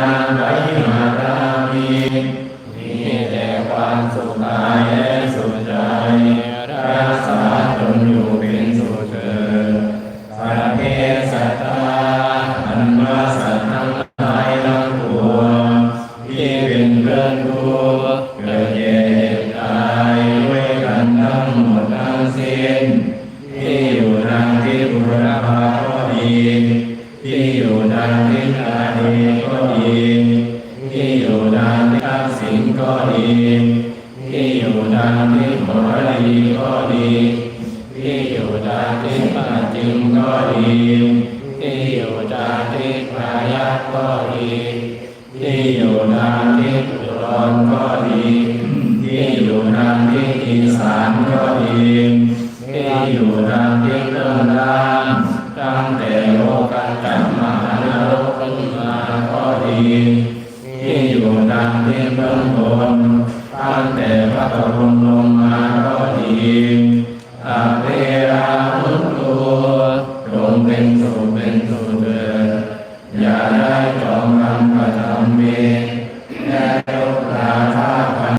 นังไกมารามิมีแต่ความสุขกายและสุขใจรักษาตนอยู่เป็นสุขเถิดสัพเพสัตตาอันว่าสัตว์ทั้งหลายทั้งปวงที่เป็นเพื่อนทุกข์เกิดแก่เจ็บตายด้วยกันทั้งหมดทั้งสิ้นที่อยู่ทางทิศบุรพาก็ดีที่อยู่ทางทิศอาดีก็ดีที่อยู่ทางทิศทักษิณก็ดีที่อยู่ทางทิศหัวลีก็ดีที่อยู่ทางทิศปัจจิมก็ดีที่อยู่ทางทิศพายัพก็ดีที่อยู่ทางทิศอุดรก็ดีที่อยู่ทางทิศอีสานก็ดีที่อยู่ทางทิศเบื้องล่างตั้งแต่โลกันจักรมหานรกขึ้นมาก็ดีที่อยู่ทางทิศเบื้องบนตั้งแต่พระบรมลงมาก็ดีอาเวราพุทโธจงเป็นสุขเถิดอย่าได้จองกรรมกระทำเวร